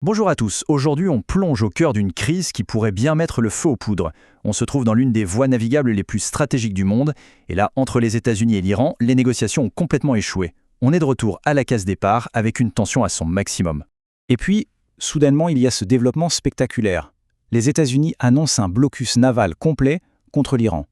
Bonjour à tous, aujourd'hui on plonge au cœur d'une crise qui pourrait bien mettre le feu aux poudres. On se trouve dans l'une des voies navigables les plus stratégiques du monde, et là, entre les États-Unis et l'Iran, les négociations ont complètement échoué. On est de retour à la case départ avec une tension à son maximum. Et puis, soudainement, il y a ce développement spectaculaire. Les États-Unis annoncent un blocus naval complet contre l'Iran.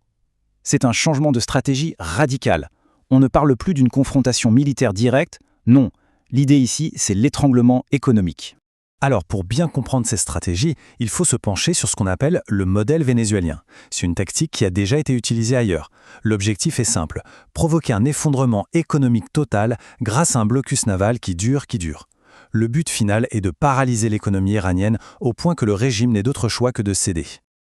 C'est un changement de stratégie radical. On ne parle plus d'une confrontation militaire directe, non. L'idée ici, c'est l'étranglement économique. Alors, pour bien comprendre ces stratégies, il faut se pencher sur ce qu'on appelle le modèle vénézuélien. C'est une tactique qui a déjà été utilisée ailleurs. L'objectif est simple, provoquer un effondrement économique total grâce à un blocus naval qui dure. Le but final est de paralyser l'économie iranienne au point que le régime n'ait d'autre choix que de céder.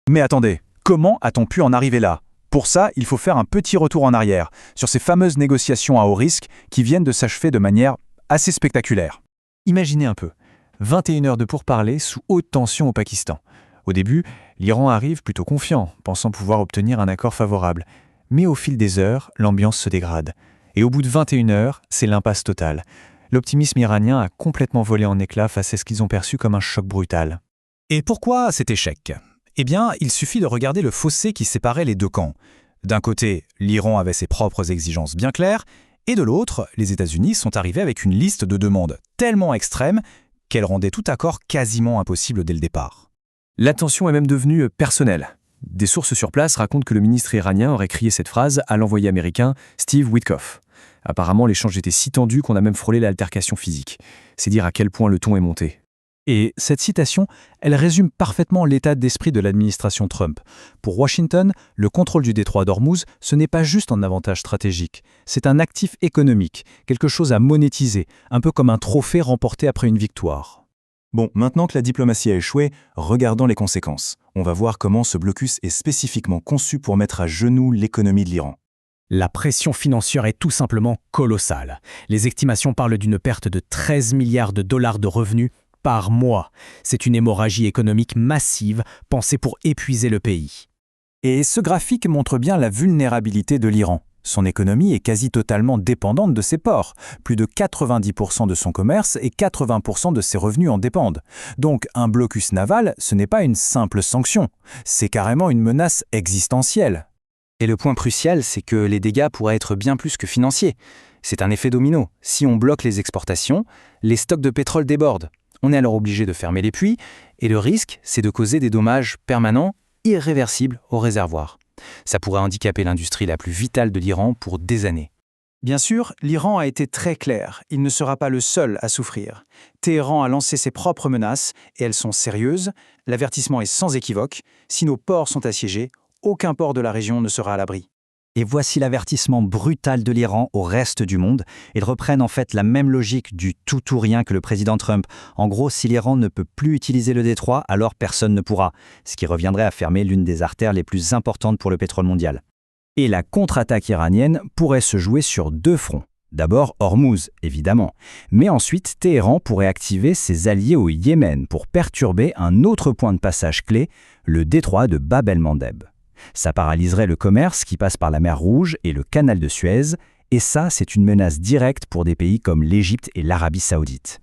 Mais attendez, comment a-t-on pu en arriver là ? Pour ça, il faut faire un petit retour en arrière, sur ces fameuses négociations à haut risque qui viennent de s'achever de manière assez spectaculaire. Imaginez un peu, 21 heures de pourparlers sous haute tension au Pakistan. Au début, l'Iran arrive plutôt confiant, pensant pouvoir obtenir un accord favorable. Mais au fil des heures, l'ambiance se dégrade. Et au bout de 21 heures, c'est l'impasse totale. L'optimisme iranien a complètement volé en éclats face à ce qu'ils ont perçu comme un choc brutal. Et pourquoi cet échec ? Eh bien, il suffit de regarder le fossé qui séparait les deux camps. D'un côté, l'Iran avait ses propres exigences bien claires, et de l'autre, les États-Unis sont arrivés avec une liste de demandes tellement extrême qu'elle rendait tout accord quasiment impossible dès le départ. La tension est même devenue personnelle. Des sources sur place racontent que le ministre iranien aurait crié cette phrase à l'envoyé américain Steve Witkoff. Apparemment, l'échange était si tendu qu'on a même frôlé l'altercation physique. C'est dire à quel point le ton est monté. Et cette citation, elle résume parfaitement l'état d'esprit de l'administration Trump. Pour Washington, le contrôle du détroit d'Ormuz, ce n'est pas juste un avantage stratégique, c'est un actif économique, quelque chose à monétiser, un peu comme un trophée remporté après une victoire. Bon, maintenant que la diplomatie a échoué, regardons les conséquences. On va voir comment ce blocus est spécifiquement conçu pour mettre à genoux l'économie de l'Iran. La pression financière est tout simplement colossale. Les estimations parlent d'une perte de 13 milliards de dollars de revenus par mois. C'est une hémorragie économique massive pensée pour épuiser le pays. Et ce graphique montre bien la vulnérabilité de l'Iran. Son économie est quasi totalement dépendante de ses ports. Plus de 90% de son commerce et 80% de ses revenus en dépendent. Donc un blocus naval, ce n'est pas une simple sanction. C'est carrément une menace existentielle. Et le point crucial, c'est que les dégâts pourraient être bien plus que financiers. C'est un effet domino. Si on bloque les exportations, les stocks de pétrole débordent. On est alors obligé de fermer les puits, et le risque, c'est de causer des dommages permanents, irréversibles au réservoir. Ça pourrait handicaper l'industrie la plus vitale de l'Iran pour des années. Bien sûr, l'Iran a été très clair, il ne sera pas le seul à souffrir. Téhéran a lancé ses propres menaces, et elles sont sérieuses. L'avertissement est sans équivoque, si nos ports sont assiégés, aucun port de la région ne sera à l'abri. Et voici l'avertissement brutal de l'Iran au reste du monde. Ils reprennent en fait la même logique du tout ou rien que le président Trump. En gros, si l'Iran ne peut plus utiliser le détroit, alors personne ne pourra, ce qui reviendrait à fermer l'une des artères les plus importantes pour le pétrole mondial. Et la contre-attaque iranienne pourrait se jouer sur deux fronts. D'abord Ormuz, évidemment, mais ensuite Téhéran pourrait activer ses alliés au Yémen pour perturber un autre point de passage clé, le détroit de Bab el-Mandeb. Ça paralyserait le commerce qui passe par la mer Rouge et le canal de Suez, et ça, c'est une menace directe pour des pays comme l'Égypte et l'Arabie saoudite.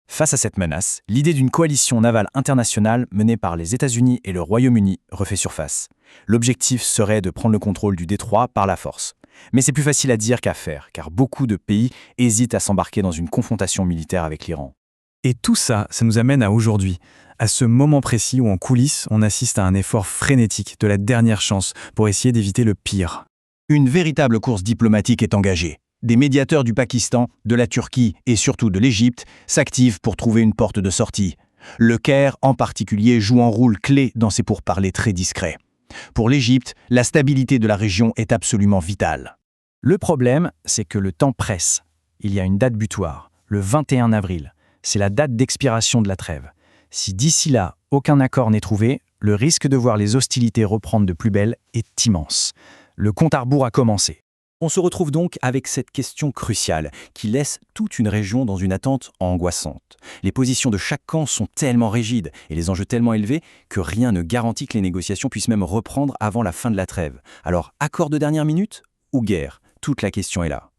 Face à cette menace, l'idée d'une coalition navale internationale menée par les États-Unis et le Royaume-Uni refait surface. L'objectif serait de prendre le contrôle du détroit par la force. Mais c'est plus facile à dire qu'à faire, car beaucoup de pays hésitent à s'embarquer dans une confrontation militaire avec l'Iran. Et tout ça, ça nous amène à aujourd'hui, à ce moment précis où en coulisses, on assiste à un effort frénétique de la dernière chance pour essayer d'éviter le pire. Une véritable course diplomatique est engagée. Des médiateurs du Pakistan, de la Turquie et surtout de l'Égypte s'activent pour trouver une porte de sortie. Le Caire, en particulier, joue un rôle clé dans ces pourparlers très discrets. Pour l'Égypte, la stabilité de la région est absolument vitale. Le problème, c'est que le temps presse. Il y a une date butoir, le 21 avril. C'est la date d'expiration de la trêve. Si d'ici là, aucun accord n'est trouvé, le risque de voir les hostilités reprendre de plus belle est immense. Le compte à rebours a commencé. On se retrouve donc avec cette question cruciale qui laisse toute une région dans une attente angoissante. Les positions de chaque camp sont tellement rigides et les enjeux tellement élevés que rien ne garantit que les négociations puissent même reprendre avant la fin de la trêve. Alors, accord de dernière minute ou guerre ? Toute la question est là.